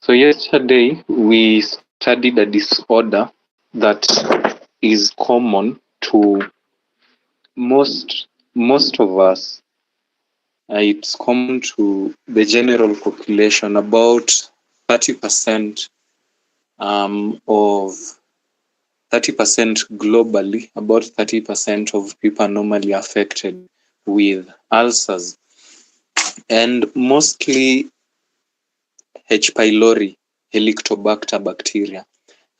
So yesterday we studied a disorder that is common to most of us. It's common to the general population. About 30% of 30% globally, about 30% of people are normally affected with ulcers, and mostly H. pylori, Helicobacter bacteria.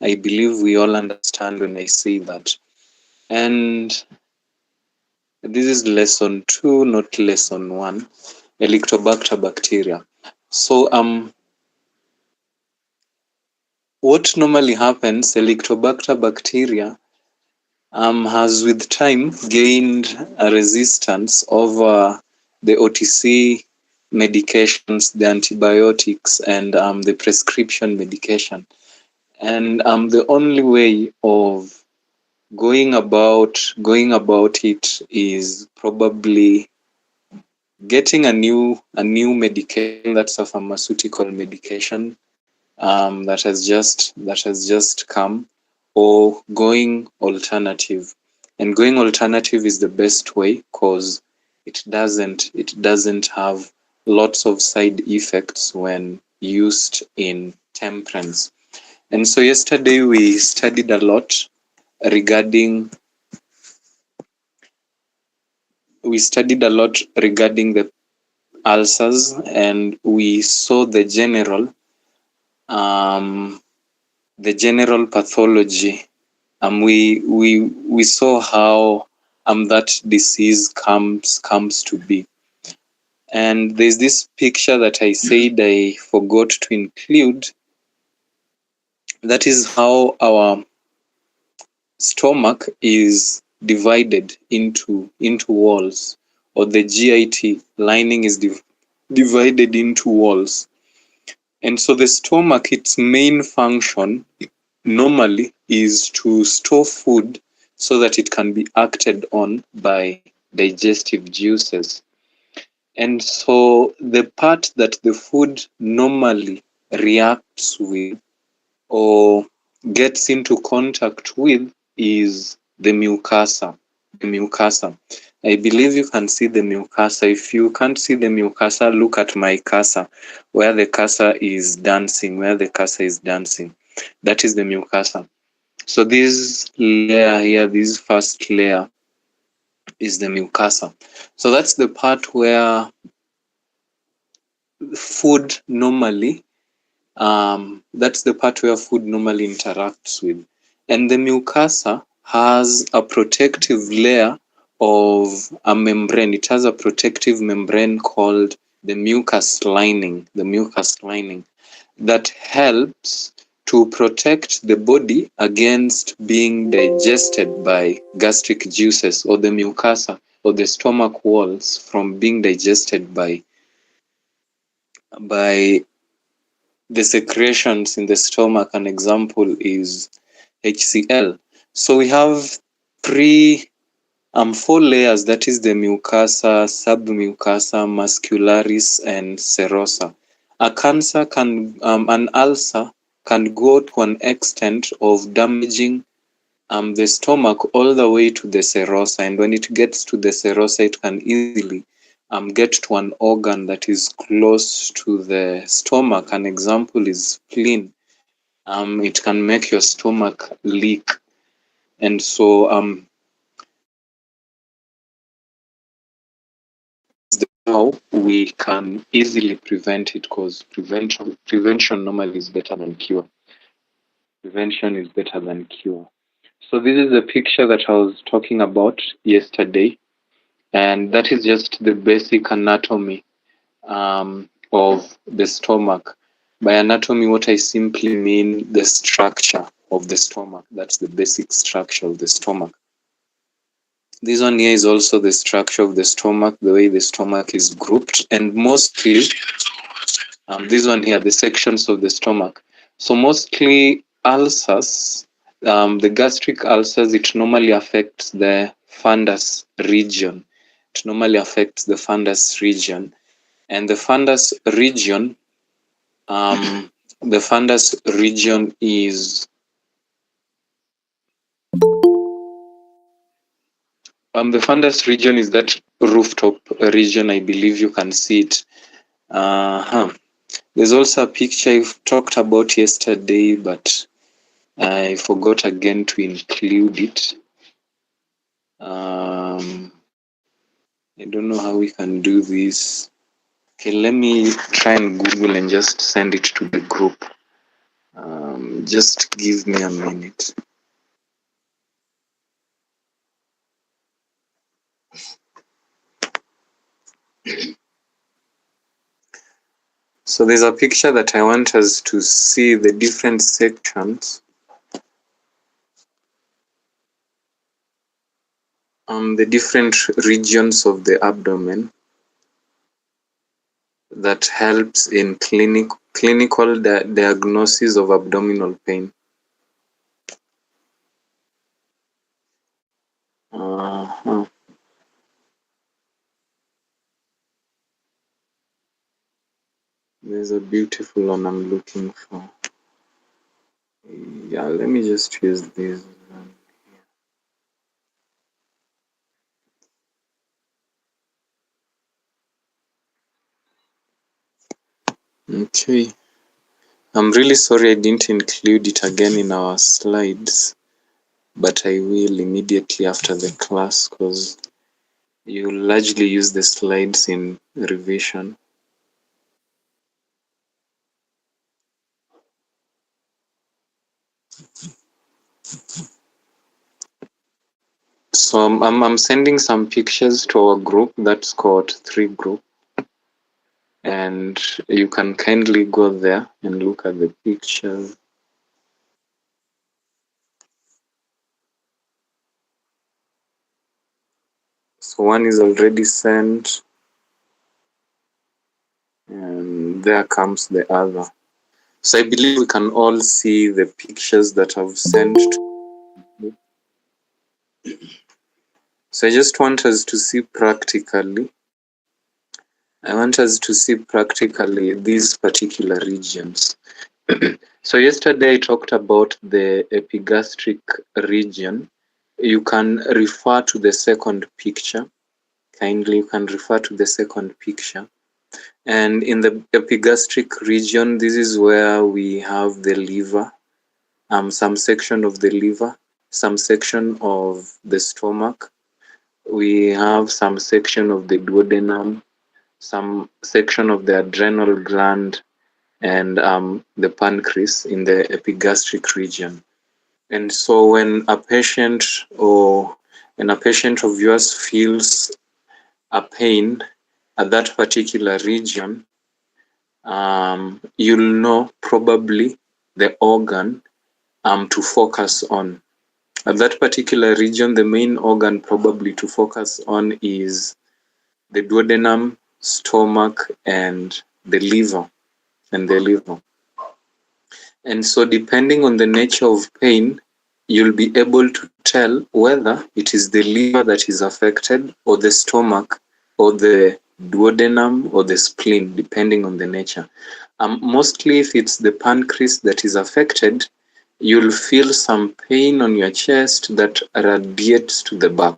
I believe we all understand when I say that. And this is lesson 2, not lesson 1, Helicobacter bacteria. So what normally happens, Helicobacter bacteria has with time gained a resistance over the OTC medications, the antibiotics, and the prescription medication. And the only way of going about it is probably getting a new medication. That's a pharmaceutical medication that has just come, or going alternative. And going alternative is the best way because it doesn't have lots of side effects when used in temperance. And so yesterday we studied a lot regarding the ulcers, and we saw the general pathology. We saw how that disease comes to be. And there's this picture that I said I forgot to include. That is how our stomach is divided into walls, or the GIT lining is divided into walls. And so the stomach, its main function normally is to store food so that it can be acted on by digestive juices. And so the part that the food normally reacts with or gets into contact with is the mucosa. I believe you can see the mucosa. If you can't see the mucosa, look at my cursor, where the cursor is dancing, That is the mucosa. So this layer here, this first layer, is the mucosa. So that's the part where food normally interacts with. And the mucosa has a protective layer of a membrane. It has a protective membrane called the mucus lining, that helps to protect the body against being digested by gastric juices, or the mucosa or the stomach walls from being digested by the secretions in the stomach. An example is HCl. So we have four layers, that is the mucosa, submucosa, muscularis, and serosa. An ulcer can go to an extent of damaging the stomach all the way to the serosa, and when it gets to the serosa, it can easily get to an organ that is close to the stomach. An example is spleen. It can make your stomach leak, and so how we can easily prevent it, because prevention normally is better than cure. Prevention is better than cure. So this is the picture that I was talking about yesterday, and that is just the basic anatomy of the stomach. By anatomy, what I simply mean the structure of the stomach. That's the basic structure of the stomach. This one here is also the structure of the stomach, the way the stomach is grouped, and mostly this one here, the sections of the stomach. So mostly ulcers, the gastric ulcers, it normally affects the fundus region. And the fundus region The fundus region is the fundus region is that rooftop region. I believe you can see it. There's also a picture I talked about yesterday, but I forgot again to include it. I don't know how we can do this. Okay, let me try and Google and just send it to the group. Just give me a minute. So there's a picture that I want us to see the different sections. The different regions of the abdomen that helps in clinical diagnosis of abdominal pain. There's a beautiful one I'm looking for. Yeah, let me just use this one. Okay. I'm really sorry I didn't include it again in our slides, but I will immediately after the class because you largely use the slides in revision. So I'm sending some pictures to our group that's called 3 group, and you can kindly go there and look at the pictures. So one is already sent, and there comes the other. So I believe we can all see the pictures that I've sent. So I just want us to see practically. I want us to see practically these particular regions. So yesterday I talked about the epigastric region. You can refer to the second picture. Kindly, you can refer to the second picture. And in the epigastric region, this is where we have the liver, some section of the liver, some section of the stomach. We have some section of the duodenum, some section of the adrenal gland, and the pancreas in the epigastric region. And so when a patient of yours feels a pain at that particular region, you'll know probably the organ to focus on. At that particular region, the main organ probably to focus on is the duodenum, stomach, and the liver. And so depending on the nature of pain, you'll be able to tell whether it is the liver that is affected or the stomach or the duodenum or the spleen, depending on the nature. Mostly if it's the pancreas that is affected, you'll feel some pain on your chest that radiates to the back,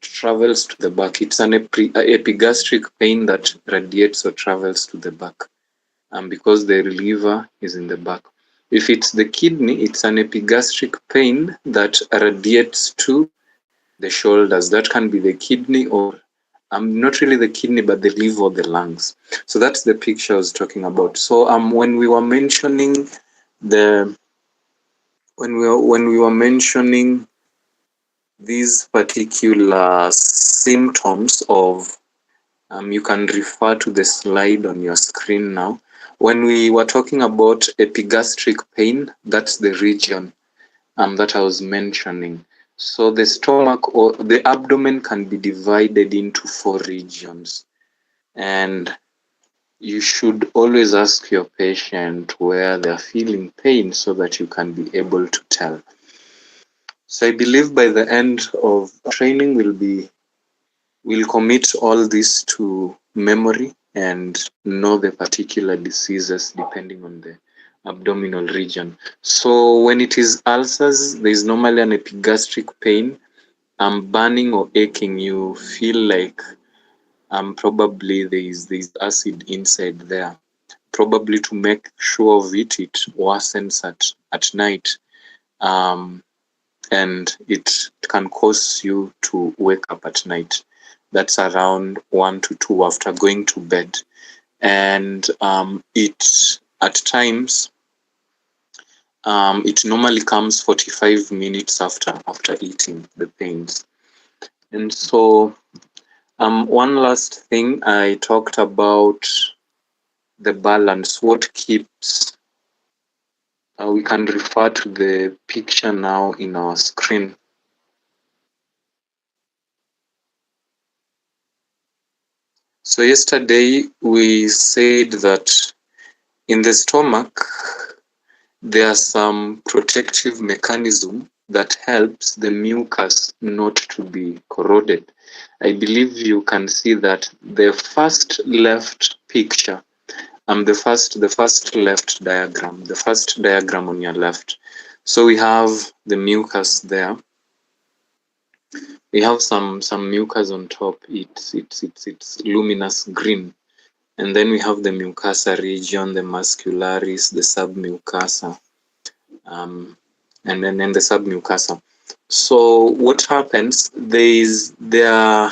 travels to the back. It's an epigastric pain that radiates or travels to the back, because the liver is in the back. If it's the kidney, it's an epigastric pain that radiates to the shoulders. That can be the kidney or not really the kidney, but the liver or the lungs. So that's the picture I was talking about. So when we were mentioning these particular symptoms of you can refer to the slide on your screen now. When we were talking about epigastric pain, that's the region that I was mentioning. So the stomach or the abdomen can be divided into 4 regions. And you should always ask your patient where they're feeling pain so that you can be able to tell. So I believe by the end of training, we'll commit all this to memory and know the particular diseases depending on the abdominal region. So when it is ulcers, there is normally an epigastric pain, burning or aching. You feel like probably there is acid inside there. Probably to make sure of it, it worsens at night, and it can cause you to wake up at night. That's around 1 to 2 after going to bed. And it at times it normally comes 45 minutes after eating, the pains. And so one last thing, I talked about the balance, what keeps, we can refer to the picture now in our screen. So yesterday we said that in the stomach there are some protective mechanism that helps the mucus not to be corroded. I believe you can see that the first left picture, the first left diagram, the first diagram on your left. So we have the mucus there. We have some mucus on top. It's luminous green. And then we have the mucosa region, the muscularis, the submucosa, and then the submucosa. So what happens? There is a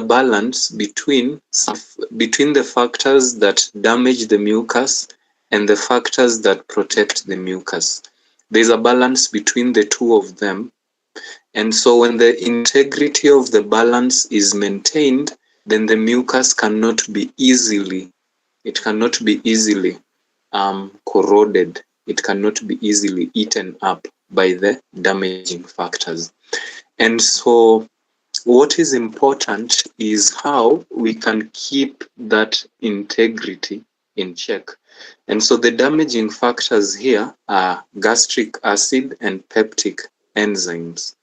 balance between the factors that damage the mucus and the factors that protect the mucus. There is a balance between the two of them, and so when the integrity of the balance is maintained, then the mucus cannot be easily corroded. It cannot be easily eaten up by the damaging factors. And so what is important is how we can keep that integrity in check. And so the damaging factors here are gastric acid and peptic enzymes.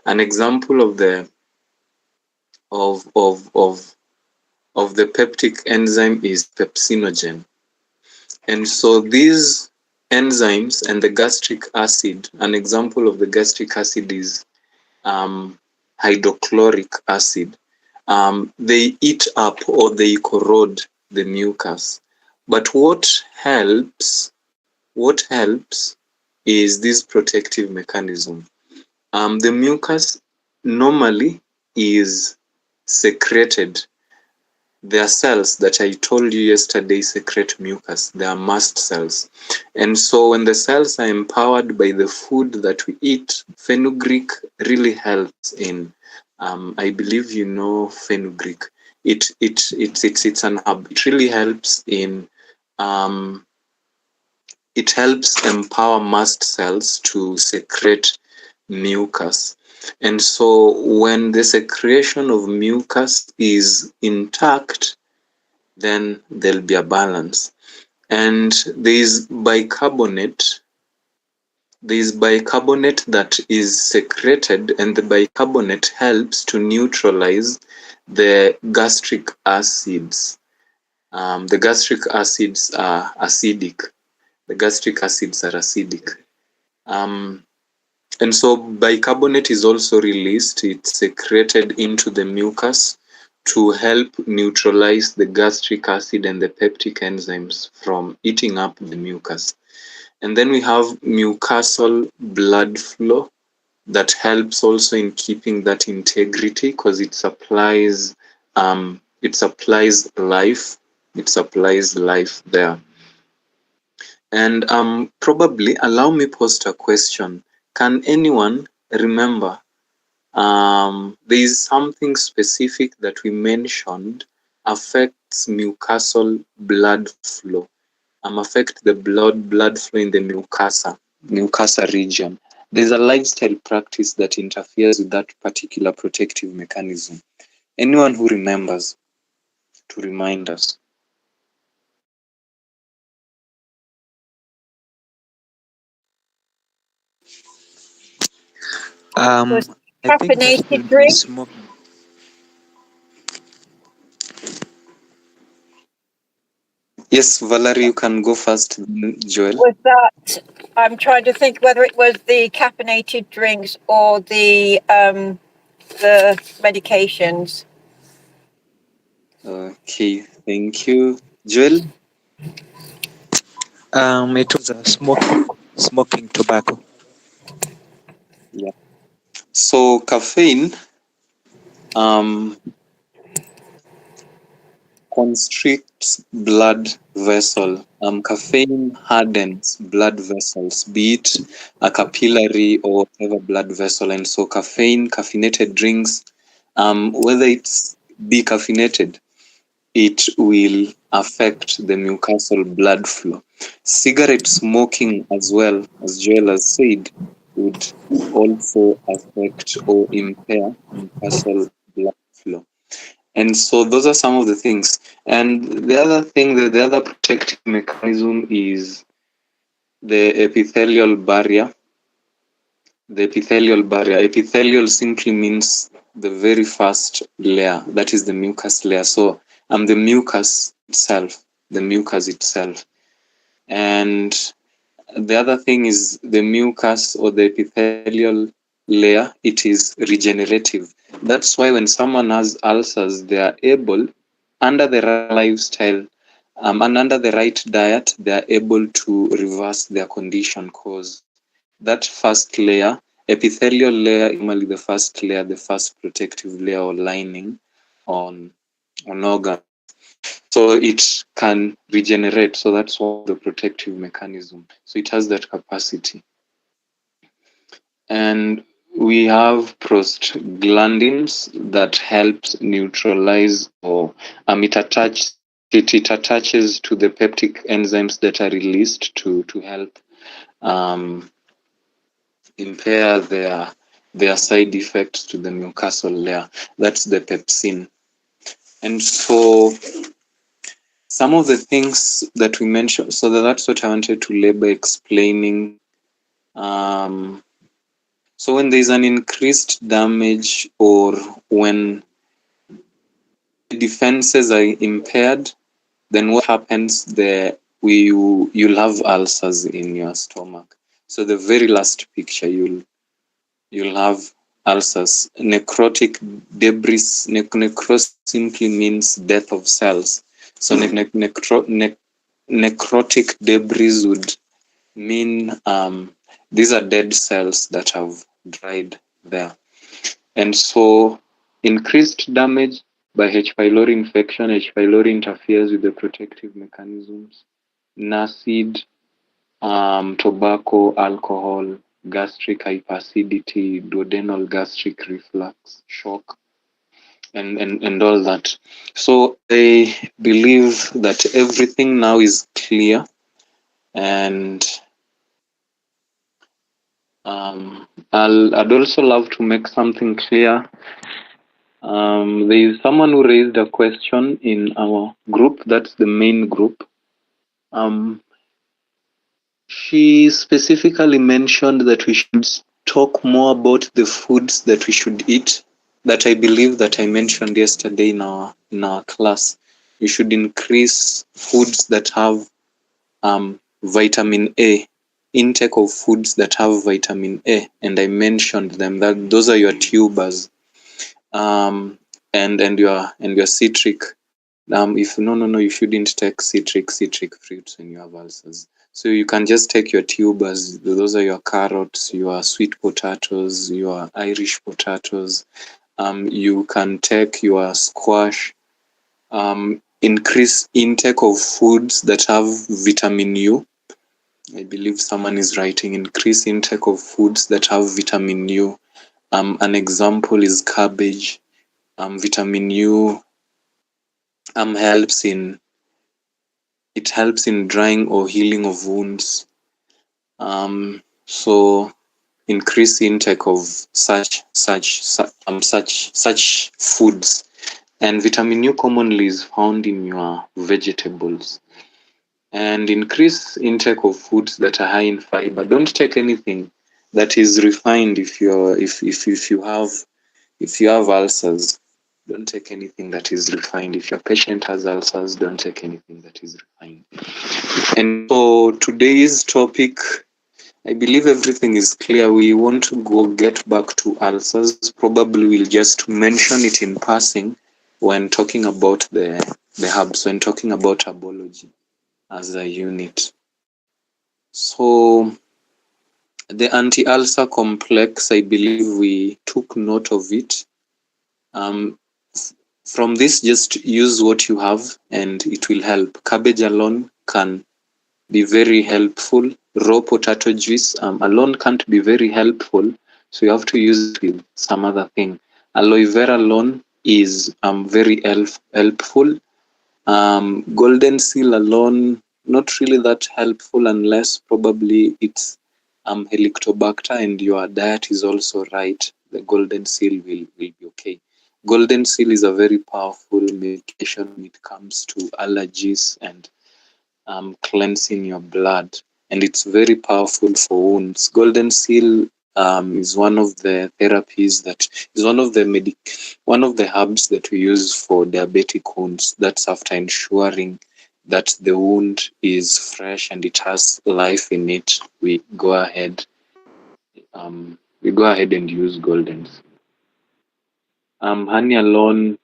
An example of the peptic enzyme is pepsinogen. And so these enzymes and the gastric acid, an example of the gastric acid is hydrochloric acid. They eat up or they corrode the mucus. But what helps is this protective mechanism. The mucus normally is secreted. There are cells that I told you yesterday secrete mucus. They are mast cells. And so when the cells are empowered by the food that we eat, fenugreek really helps in, I believe you know fenugreek. It's an herb. It really helps in, it helps empower mast cells to secrete mucus. And so when the secretion of mucus is intact, then there'll be a balance. And there's bicarbonate that is secreted, and the bicarbonate helps to neutralize the gastric acids. The gastric acids are acidic. And so bicarbonate is also released. It's secreted into the mucus to help neutralize the gastric acid and the peptic enzymes from eating up the mucus. And then we have mucosal blood flow that helps also in keeping that integrity because it supplies life. It supplies life there. And probably allow me post a question. Can anyone remember there is something specific that we mentioned affects mucosal blood flow, affect the blood flow in the mucosa region. There's a lifestyle practice that interferes with that particular protective mechanism. Anyone who remembers to remind us. I think that would be smoking. Yes, Valerie, you can go first, Joel. Was that, I'm trying to think whether it was the caffeinated drinks or the medications. Okay, thank you. Joel? It was a smoking tobacco. Yeah. So caffeine constricts blood vessel. Caffeine hardens blood vessels, be it a capillary or whatever blood vessel. And so caffeinated drinks, whether it's decaffeinated, it will affect the mucosal blood flow. Cigarette smoking, as well, as Joel has said, would also affect or impair mucosal blood flow. And so those are some of the things. And the other thing, the other protective mechanism is the epithelial barrier. The epithelial barrier. Epithelial simply means the very first layer, that is the mucus layer. So the mucus itself, And the other thing is the mucus or the epithelial layer, it is regenerative. That's why when someone has ulcers, they are able, under the right lifestyle and under the right diet, they are able to reverse their condition, because that first layer, epithelial layer, is normally the first layer, the first protective layer or lining on organ. So it can regenerate. So that's one of the protective mechanism. So it has that capacity. And we have prostaglandins that helps neutralize, or it attaches to the peptic enzymes that are released to help impair their side effects to the mucosal layer. That's the pepsin. And so some of the things that we mentioned, so that's what I wanted to labor explaining. So when there's an increased damage, or when the defenses are impaired, then what happens there? You'll have ulcers in your stomach. So the very last picture, you'll have ulcers. Necrotic debris. Necrosis simply means death of cells. So necrotic debris would mean these are dead cells that have died there. And so increased damage by H. pylori infection. H. pylori interferes with the protective mechanisms. NACID, tobacco, alcohol, gastric hyperacidity, duodenal gastric reflux, shock, and all that. So I believe that everything now is clear, and I'd also love to make something clear. There is someone who raised a question in our group. That's the main group. She specifically mentioned that we should talk more about the foods that we should eat. That I believe that I mentioned yesterday in our class. We should increase foods that have vitamin A, intake of foods that have vitamin A, and I mentioned them. That those are your tubers, and your citric. If no, you shouldn't take citric fruits when you have ulcers. So you can just take your tubers. Those are your carrots, your sweet potatoes, your Irish potatoes. You can take your squash. Increase intake of foods that have vitamin U. I believe someone is writing increase intake of foods that have vitamin U. An example is cabbage. Vitamin U helps in drying or healing of wounds. So increase intake of such foods. And vitamin U commonly is found in your vegetables. And increase intake of foods that are high in fiber. Don't take anything that is refined if you have ulcers. Don't take anything that is refined. If your patient has ulcers, don't take anything that is refined. And so today's topic, I believe everything is clear. We want to get back to ulcers. Probably we'll just mention it in passing when talking about the herbs, when talking about herbology as a unit. So the anti-ulcer complex, I believe we took note of it. From this, just use what you have and it will help. Cabbage alone can be very helpful. Raw potato juice alone can't be very helpful, so you have to use it with some other thing. Aloe vera alone is very helpful. Golden seal alone, not really that helpful unless probably it's Helicobacter and your diet is also right. The golden seal will be okay. Golden seal is a very powerful medication when it comes to allergies and cleansing your blood, and it's very powerful for wounds. Golden seal is one of the therapies that is one of the herbs that we use for diabetic wounds. That's after ensuring that the wound is fresh and it has life in it. We go ahead and use golden seal. Honey alone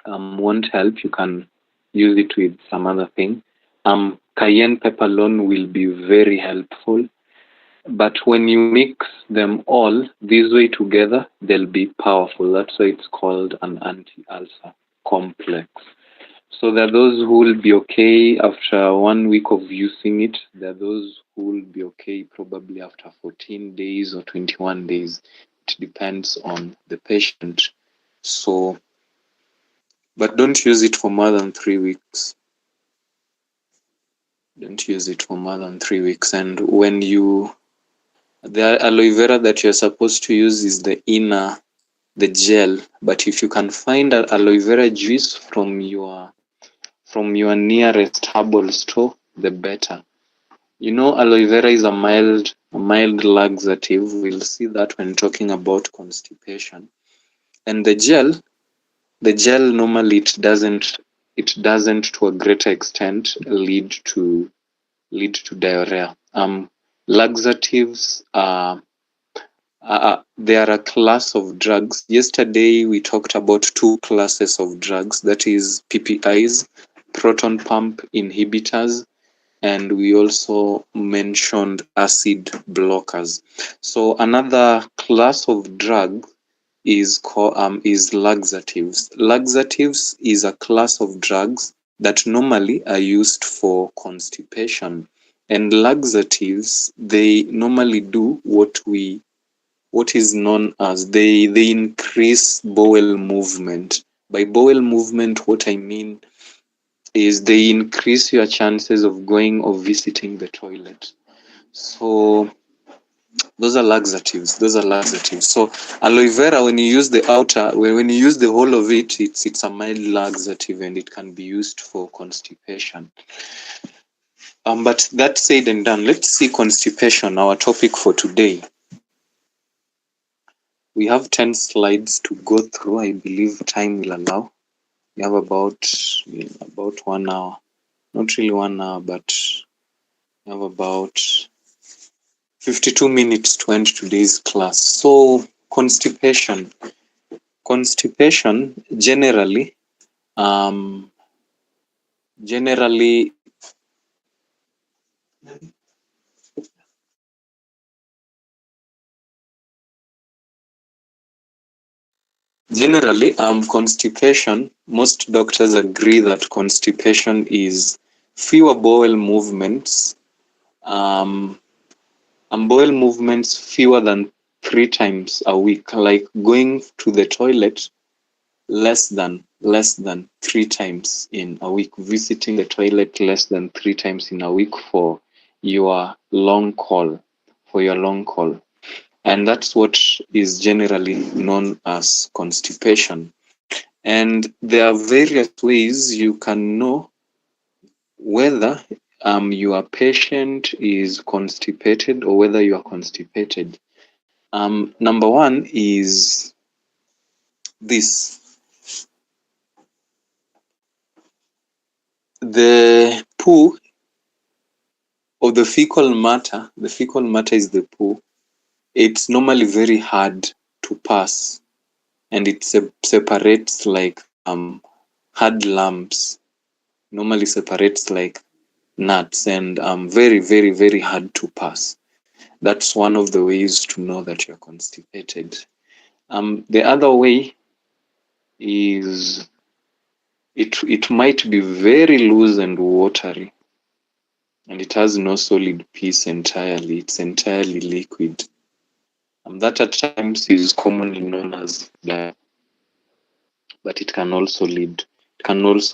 won't help. You can use it with some other thing. Cayenne pepper alone will be very helpful, but when you mix them all this way together, they'll be powerful. That's why it's called an anti-ulcer complex. So there are those who will be okay after 1 week of using it. There are those who will be okay probably after 14 days or 21 days. It depends on the patient. So, but don't use it for more than 3 weeks. Don't use it for more than 3 weeks. And when the aloe vera that you're supposed to use is the gel. But if you can find an aloe vera juice from your nearest herbal store, the better. You know, aloe vera is a mild laxative. We'll see that when talking about constipation. And the gel normally it doesn't to a greater extent lead to diarrhea. Laxatives they are a class of drugs. Yesterday we talked about two classes of drugs, that is PPIs, proton pump inhibitors, and we also mentioned acid blockers. So another class of drug is laxatives. Laxatives is a class of drugs that normally are used for constipation. And laxatives, they normally do what is known as they increase bowel movement. By bowel movement, what I mean is they increase your chances of going or visiting the toilet. So those are laxatives. So aloe vera, when you use the when you use the whole of it, it's a mild laxative and it can be used for constipation. But that said and done, let's see constipation, our topic for today. We have 10 slides to go through. I believe time will allow. We have about 1 hour. Not really 1 hour, but we have about 52 minutes to end today's class. So constipation generally constipation, most doctors agree that constipation is fewer bowel movements, bowel movements fewer than 3 times a week, like going to the toilet less than 3 times in a week, visiting the toilet less than 3 times in a week for your long call. And that's what is generally known as constipation. And there are various ways you can know whether your patient is constipated or whether you are constipated. Number one is this. the poo or the fecal matter is the poo. It's normally very hard to pass, and it separates like hard lumps. Normally separates like nuts, and very, very, very hard to pass. That's one of the ways to know that you're constipated. The other way is it might be very loose and watery, and it has no solid piece entirely. It's entirely liquid. That at times is commonly known as diarrhea, but it can also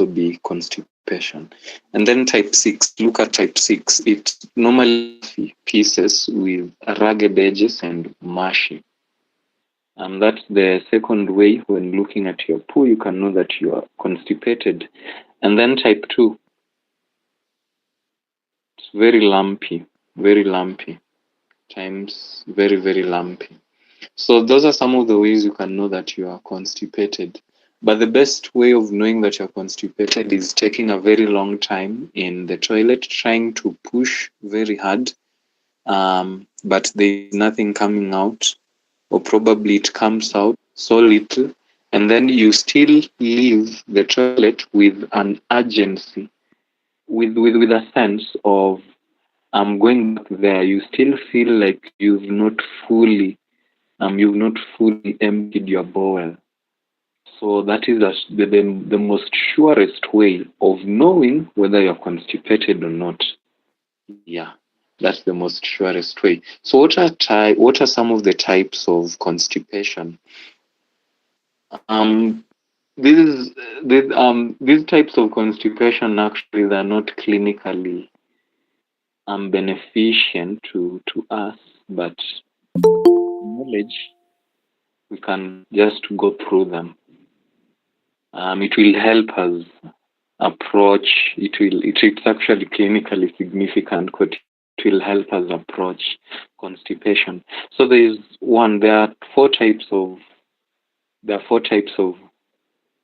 be constipation. And then type 6, look at type 6. It's normally pieces with ragged edges and mushy. And that's the second way when looking at your poo, you can know that you are constipated. And then type 2, it's very lumpy, times very, very lumpy. So those are some of the ways you can know that you are constipated. But the best way of knowing that you're constipated is taking a very long time in the toilet, trying to push very hard, but there's nothing coming out, or probably it comes out so little, and then you still leave the toilet with an urgency, with a sense of I'm going back there. You still feel like you've not fully emptied your bowel. So that is the most surest way of knowing whether you're constipated or not. Yeah, that's the most surest way. So what are some of the types of constipation? Um, these types of constipation actually they're not clinically beneficent to us, but knowledge we can just go through them. It will help us approach. It's actually clinically significant. It will help us approach constipation. So there are four types of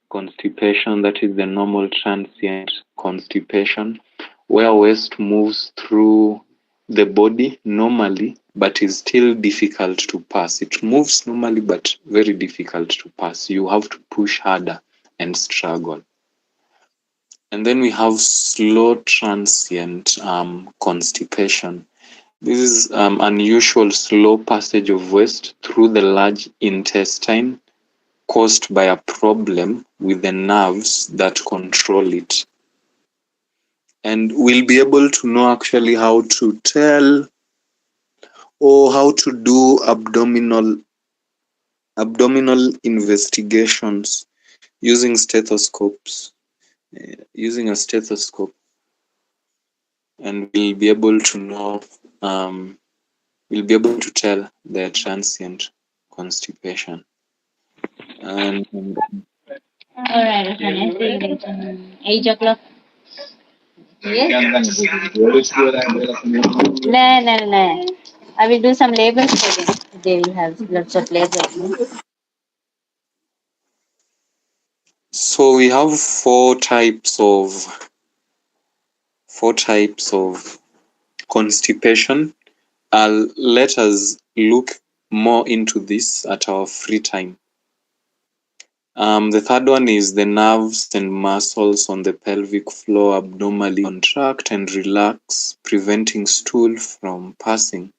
constipation. That is the normal transient constipation, where waste moves through the body normally, but is still difficult to pass. It moves normally, but very difficult to pass. You have to push harder and struggle. And then we have slow transient constipation. This is unusual slow passage of waste through the large intestine caused by a problem with the nerves that control it. And we'll be able to know actually how to tell or how to do abdominal investigations using stethoscopes, using a stethoscope, and we'll be able to know, we'll be able to tell the transient constipation. And All right, okay. See you later. 8 o'clock. Yes. No, no, no. I will do some labels for them. They will have lots of labels. so we have four types of constipation. Let us look more into this at our free time. The third one is the nerves and muscles on the pelvic floor abnormally contract and relax, preventing stool from passing.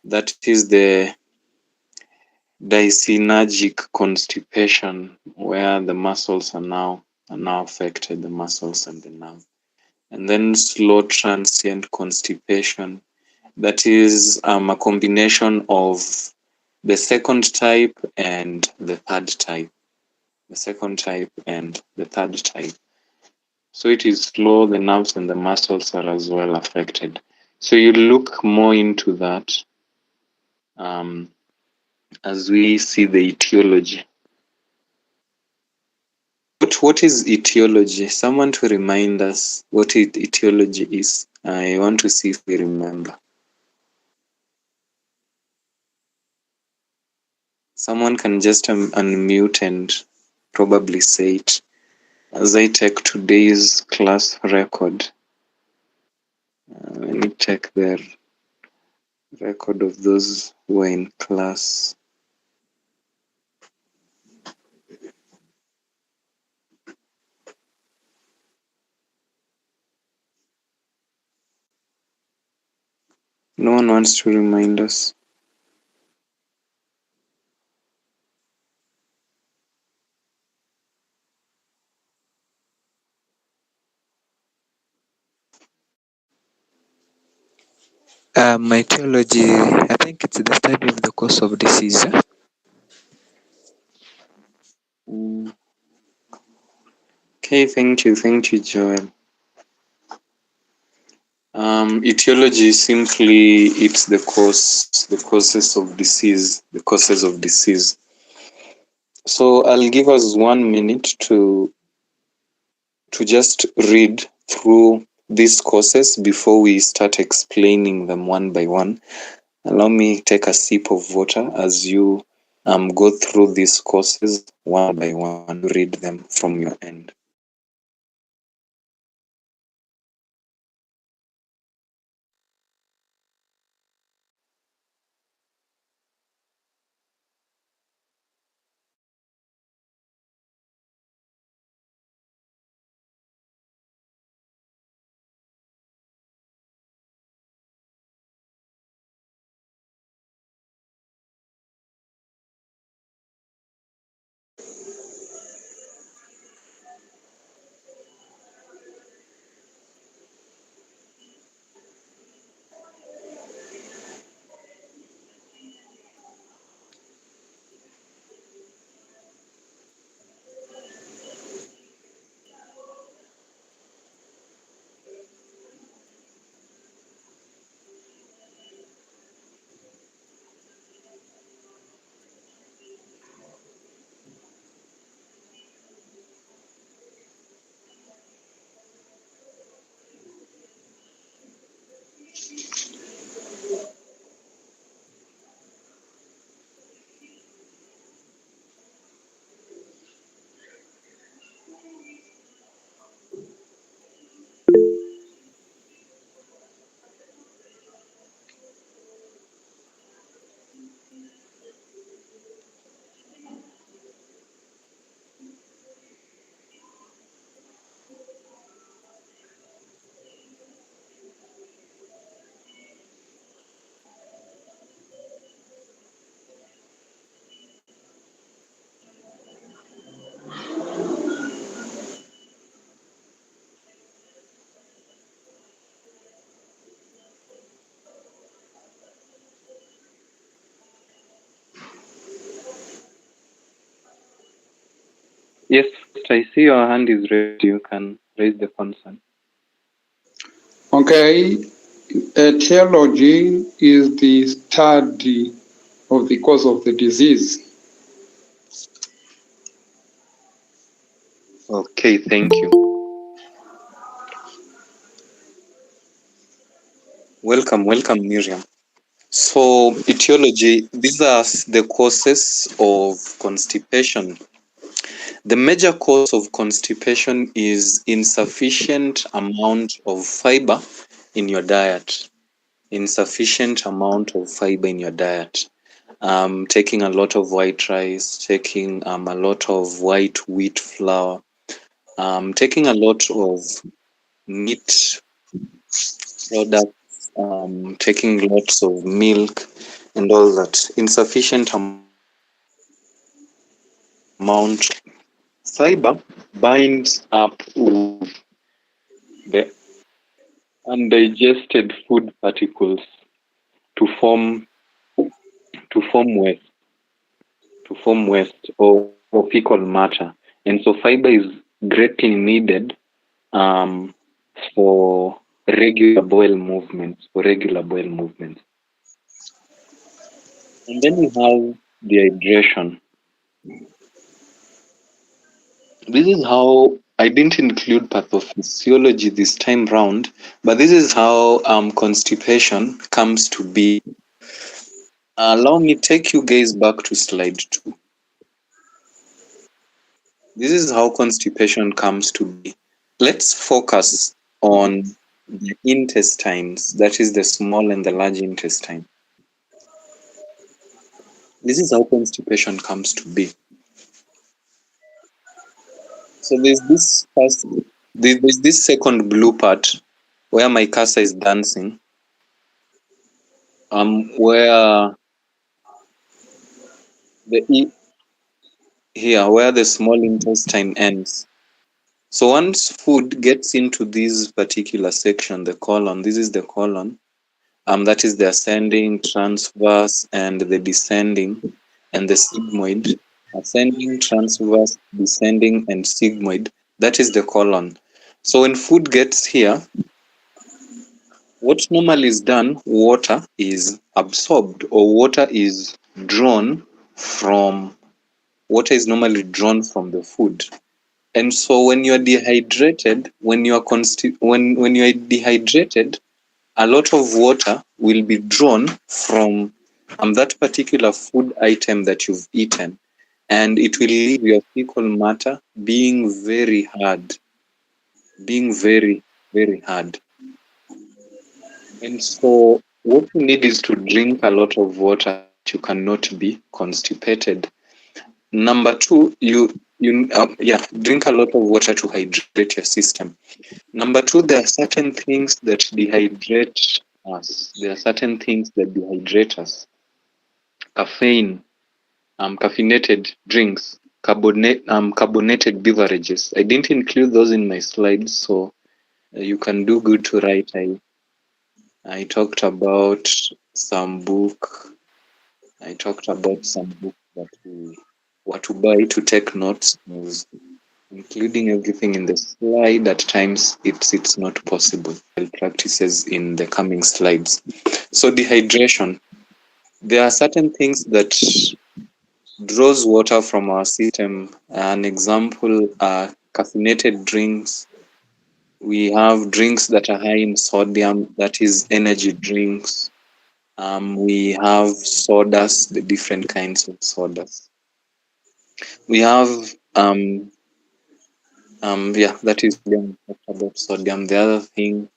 That is the dysynergic constipation, where the muscles are now affected, the muscles and the nerve. And then slow transient constipation. That is a combination of the second type and the third type. The second type and the third type. So it is slow, the nerves and the muscles are as well affected. So you look more into that as we see the etiology. What is etiology? Someone to remind us what etiology is. I want to see if we remember. Someone can just unmute and probably say it. as I take today's class record. Let me check the record of those who were in class. No one wants to remind us. My theology, I think it's the study of the cause of disease. Okay, thank you, Joel. Etiology simply it's the causes of disease, So I'll give us 1 minute to just read through these causes before we start explaining them one by one. Allow me take a sip of water as you go through these courses one by one, read them from your end. Yes, I see your hand is raised. You can raise the concern. Okay, etiology is the study of the cause of the disease. Okay, thank you. Welcome, Miriam. So, etiology, these are the causes of constipation. The major cause of constipation is insufficient amount of fiber in your diet. Insufficient amount of fiber in your diet. Taking a lot of white rice, taking a lot of white wheat flour, taking a lot of meat products, taking lots of milk and all that. Insufficient amount fiber binds up with the undigested food particles to form waste, or fecal matter. And so fiber is greatly needed for regular bowel movements, And then we have dehydration. This is how I didn't include pathophysiology this time round, but this is how constipation comes to be. Allow me take you guys back to slide 2. This is how constipation comes to be. Let's focus on the intestines, that is the small and the large intestine. This is how constipation comes to be. So there's this second blue part where my cursor is dancing, where where the small intestine ends. So once food gets into this particular section, the colon, this is the colon, that is the ascending, transverse, and the descending, and the sigmoid. Ascending, transverse, descending, and sigmoid. That is the colon. So when food gets here, what normally is done, water is absorbed, or water is normally drawn from the food. And so when you are dehydrated, when you are dehydrated, a lot of water will be drawn from that particular food item that you've eaten, and it will leave your fecal matter being very hard, being very, very hard. And so what you need is to drink a lot of water. You cannot be constipated. Number two, drink a lot of water to hydrate your system. Number two, there are certain things that dehydrate us. Caffeine, caffeinated drinks, carbonated beverages. I didn't include those in my slides, so you can do good to write. I talked about some book. That we were to buy to take notes. Including everything in the slide, at times it's not possible. I'll practices in the coming slides. So dehydration. There are certain things that draws water from our system. An example are caffeinated drinks. We have drinks that are high in sodium, that is energy drinks. We have sodas, the different kinds of sodas. We have that is about sodium. The other thing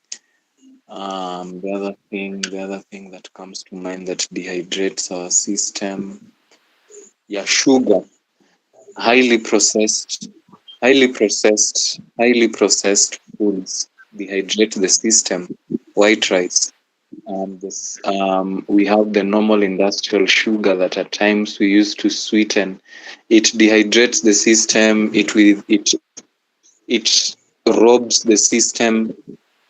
that comes to mind that dehydrates our system, sugar. Highly processed foods dehydrate the system. White rice. We have the normal industrial sugar that at times we use to sweeten. It dehydrates the system. It robs the system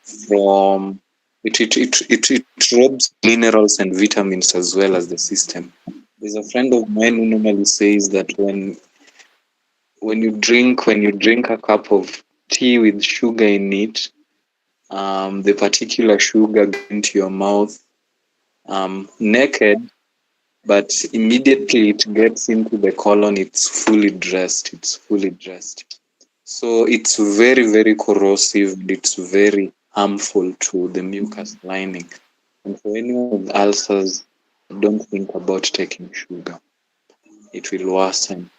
from it robs minerals and vitamins as well as the system. There's a friend of mine who normally says that when you drink a cup of tea with sugar in it, the particular sugar goes into your mouth naked, but immediately it gets into the colon, it's fully dressed. So it's very, very corrosive. It's very harmful to the mucus lining. And for anyone with ulcers, don't think about taking sugar. It will worsen.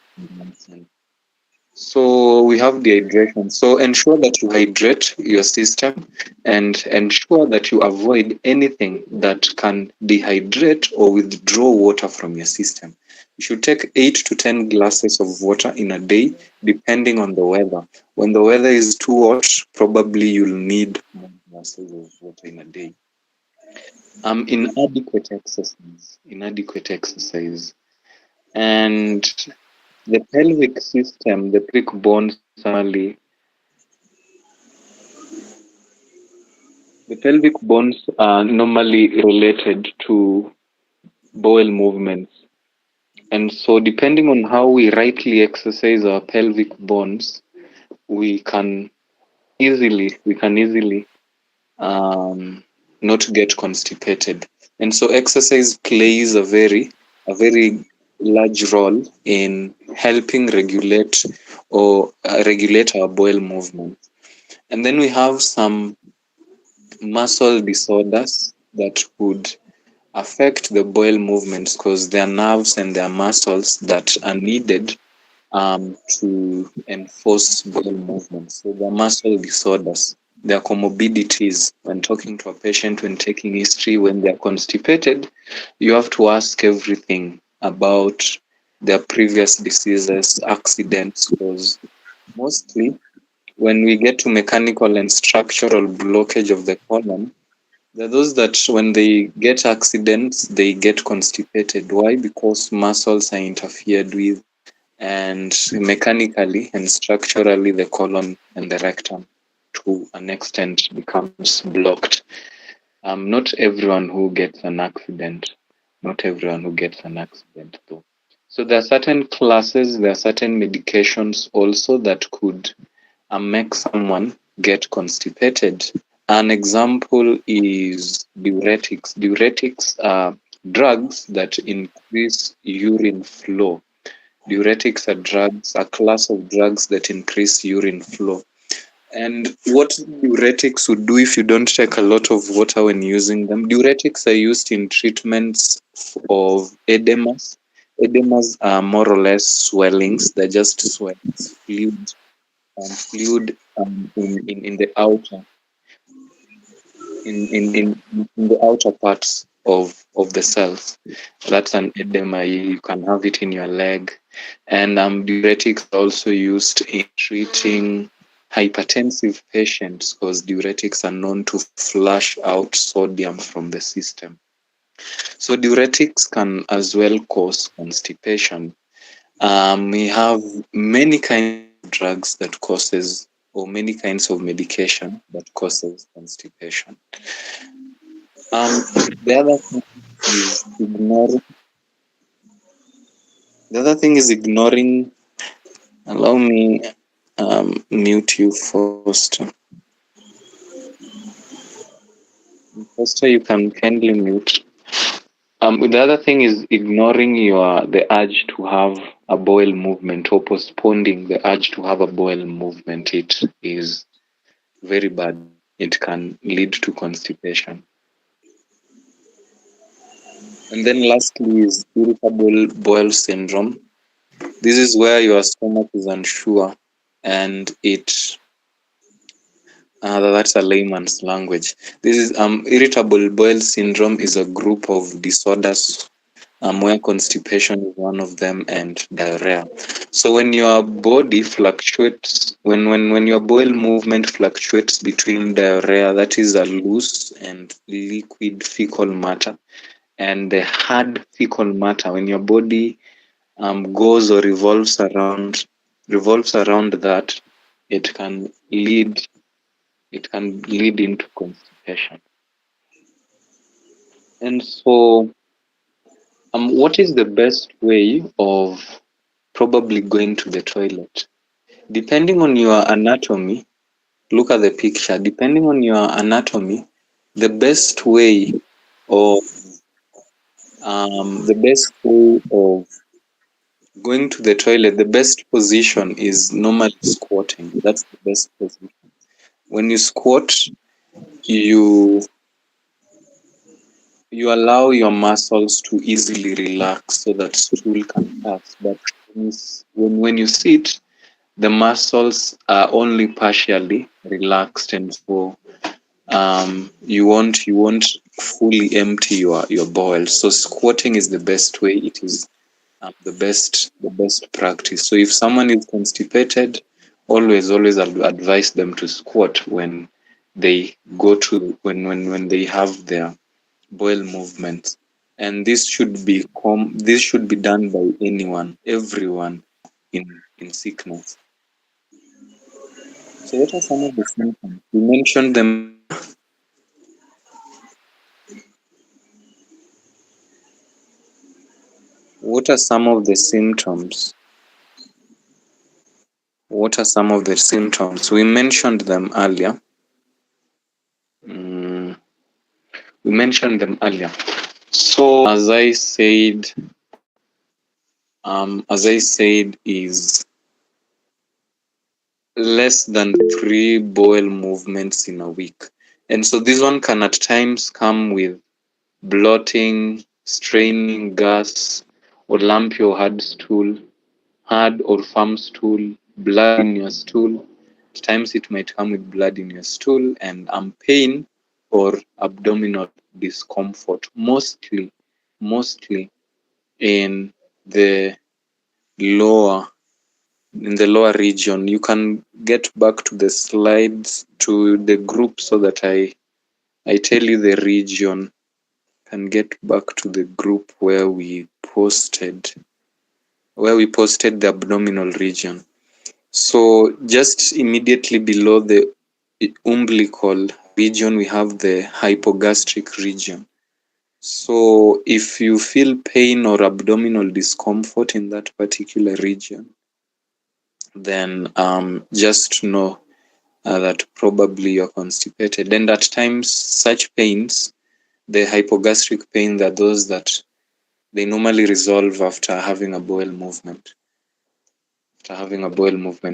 So we have dehydration. So ensure that you hydrate your system and ensure that you avoid anything that can dehydrate or withdraw water from your system. You should take 8 to 10 glasses of water in a day, depending on the weather. When the weather is too hot, probably you'll need more glasses of water in a day. Inadequate exercise. And the pelvic system, the pelvic bones normally. The pelvic bones are normally related to bowel movements. And so depending on how we rightly exercise our pelvic bones, we can easily not get constipated. And so exercise plays a very large role in helping regulate our bowel movement. And then we have some muscle disorders that would affect the bowel movements because there are nerves and there are muscles that are needed to enforce bowel movements. So there are muscle disorders. There are comorbidities when talking to a patient, when taking history, when they're constipated, you have to ask everything about their previous diseases, accidents, because mostly when we get to mechanical and structural blockage of the colon, there are those that when they get accidents, they get constipated. Why? Because muscles are interfered with, and mechanically and structurally the colon and the rectum to an extent becomes blocked. Not everyone who gets an accident, not everyone who gets an accident though. So there are certain classes, there are certain medications also that could make someone get constipated. An example is diuretics. Diuretics are drugs that increase urine flow. Diuretics are drugs, a class of drugs that increase urine flow. And what diuretics would do if you don't take a lot of water when using them? Diuretics are used in treatments of edemas. Edemas are more or less swellings. They're just swellings, fluid in the outer in the outer parts of the cells. That's an edema. You can have it in your leg. And diuretics are also used in treating hypertensive patients because diuretics are known to flush out sodium from the system. So diuretics can as well cause constipation. We have many kinds of drugs that causes, or many kinds of medication that causes constipation. The other thing is ignoring. The other thing is ignoring. Allow me mute you first. Foster, you can kindly mute. The other thing is ignoring the urge to have a bowel movement or postponing the urge to have a bowel movement. It is very bad. It can lead to constipation. And then lastly is irritable bowel syndrome. This is where your stomach is unsure and that's a layman's language. This is irritable bowel syndrome is a group of disorders where constipation is one of them and diarrhea. So when your body fluctuates, when your bowel movement fluctuates between diarrhea, that is a loose and liquid fecal matter, and the hard fecal matter, when your body goes or revolves around that, it can lead into constipation. And so what is the best way of probably going to the toilet? Depending on your anatomy, look at the picture. Depending on your anatomy, the best way of going to the toilet, the best position is normally squatting. That's the best position. When you squat, you allow your muscles to easily relax so that stool can pass. But when you sit, the muscles are only partially relaxed, and so you won't fully empty your bowel. So squatting is the best way. It is the best practice. So if someone is constipated, always advise them to squat when they go to when they have their bowel movements. And this should be done by everyone in sickness. So what are some of the symptoms? You mentioned them. What are some of the symptoms? What are some of the symptoms? We mentioned them earlier. We mentioned them earlier. So as I said, is less than 3 bowel movements in a week. And so this one can at times come with bloating, straining, gas, or lumpy or hard stool, hard or firm stool, blood in your stool. At times it might come with blood in your stool and pain or abdominal discomfort, mostly in the lower lower region. You can get back to the slides to the group so that I tell you the region. Can get back to the group where we posted the abdominal region. So just immediately below the umbilical region, we have the hypogastric region. So if you feel pain or abdominal discomfort in that particular region, then just know that probably you're constipated. And at times, such pains, the hypogastric pain, are those that they normally resolve after having a bowel movement.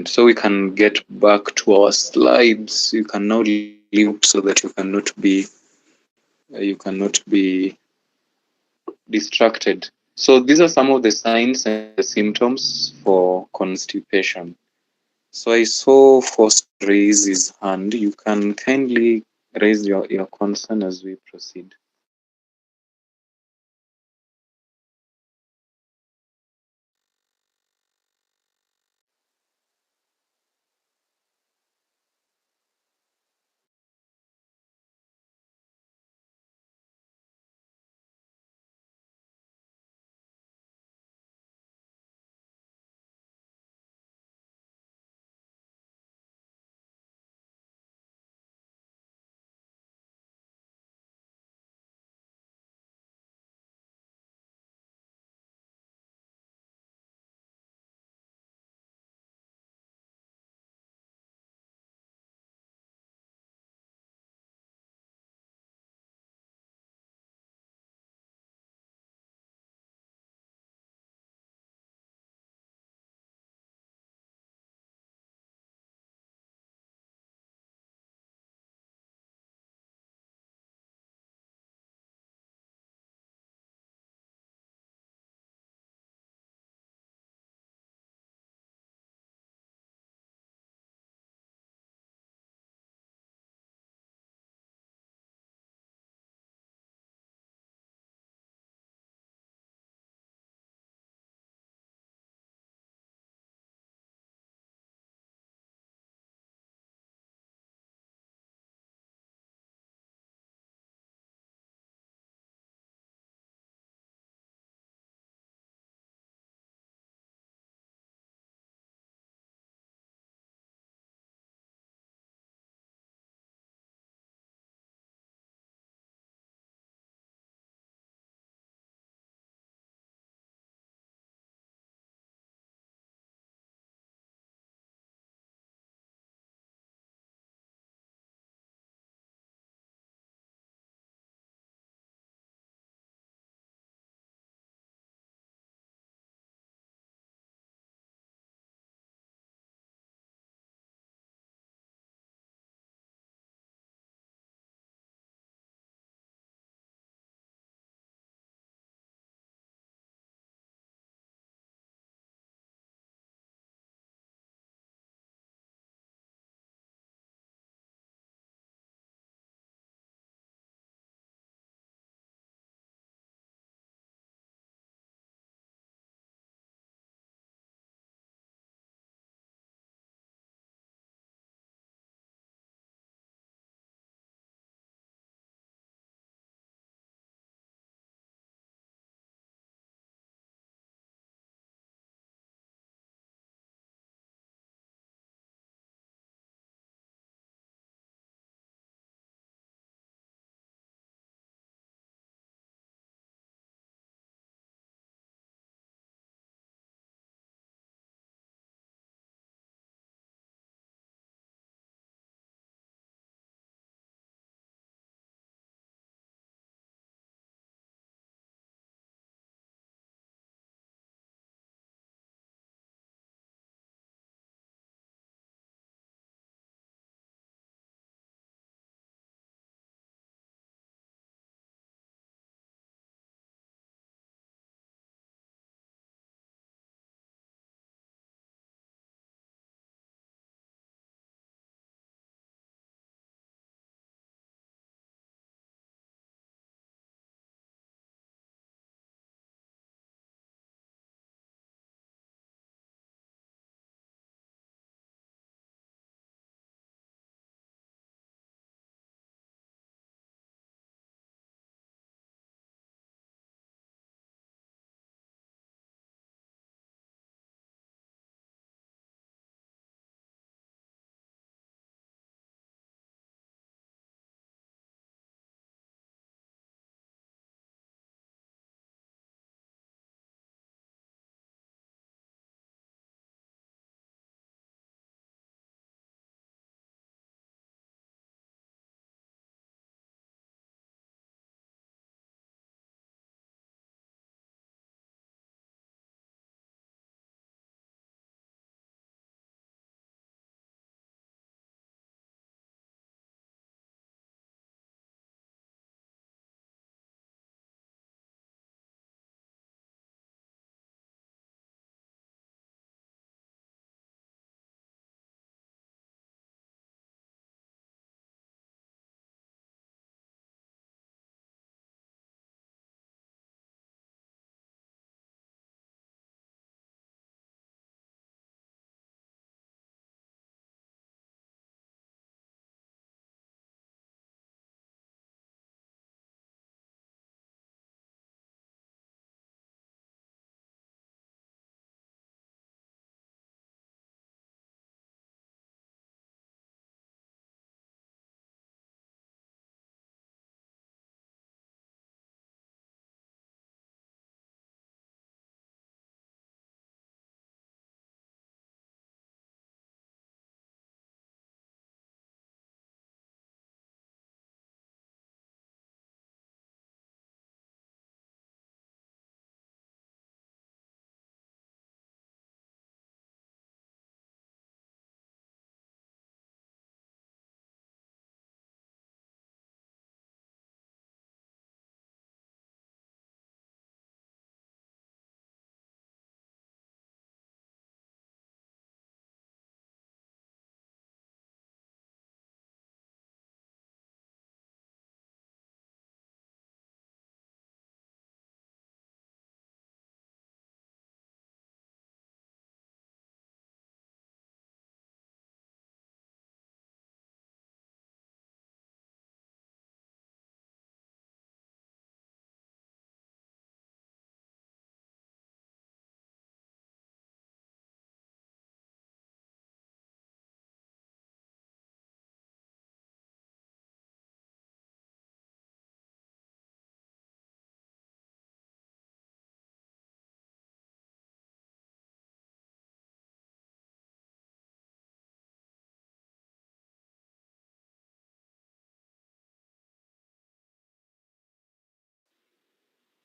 So we can get back to our slides. You can now leave so that you cannot be distracted. So these are some of the signs and the symptoms for constipation. So I saw Foster raise his hand. You can kindly raise your concern as we proceed.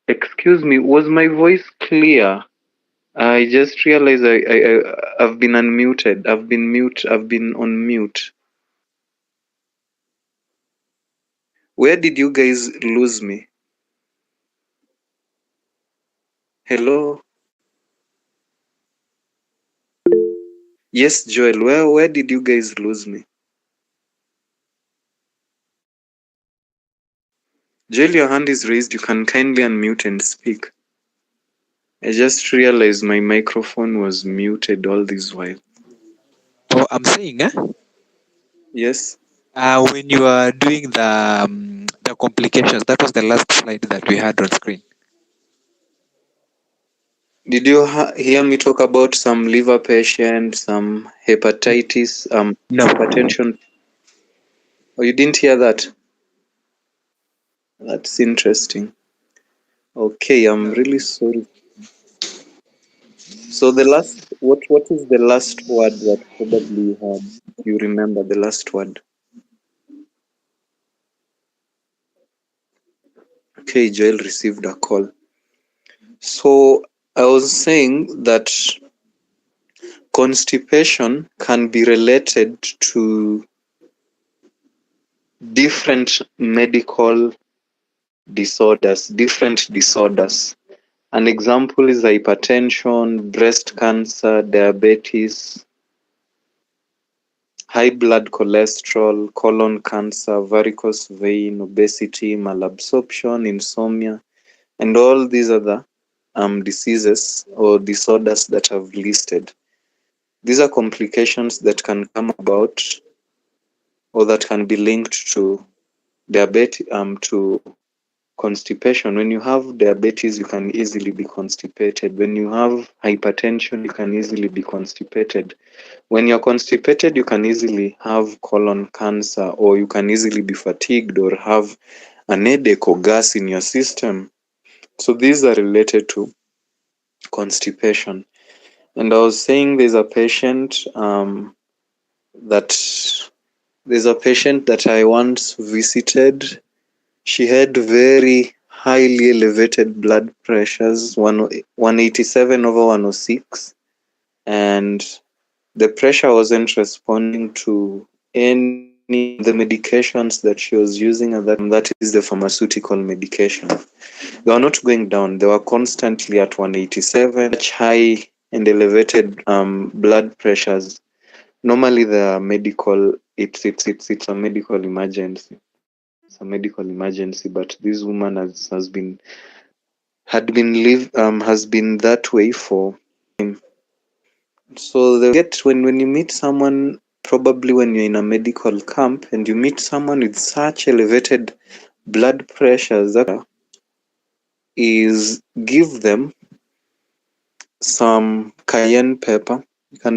Excuse me, was my voice clear? I just realized I've been unmuted. I've been on mute. Where did you guys lose me? Hello? Yes, Joel, where did you guys lose me? Joel, your hand is raised. You can kindly unmute and speak. I just realized my microphone was muted all this while. Oh, I'm saying, Yes? when you are doing the complications, that was the last slide that we had on screen. Did you hear me talk about some liver patient, some hepatitis, No. hypertension? Oh, you didn't hear that? That's interesting. Okay, I'm really sorry. So the last, what is the last word that probably you remember the last word? Okay, Joel received a call. So I was saying that constipation can be related to different medical disorders, different disorders. An example is hypertension, breast cancer, diabetes, high blood cholesterol, colon cancer, varicose vein, obesity, malabsorption, insomnia, and all these other diseases or disorders that I've listed. These are complications that can come about or that can be linked to diabetes, to constipation. When you have diabetes, you can easily be constipated. When you have hypertension, you can easily be constipated. When you're constipated, you can easily have colon cancer, or you can easily be fatigued or have an headache or gas in your system. So these are related to constipation. And I was saying there's a patient that I once visited. She had very highly elevated blood pressures, 187 over 106, and the pressure wasn't responding to any of the medications that she was using at that is the pharmaceutical medication. They were not going down. They were constantly at 187, such high and elevated blood pressures. Normally the medical it's a medical emergency. It's a medical emergency, but this woman has been that way for him. So they get when you meet someone, probably when you're in a medical camp and you meet someone with such elevated blood pressures, that is give them some cayenne pepper. You can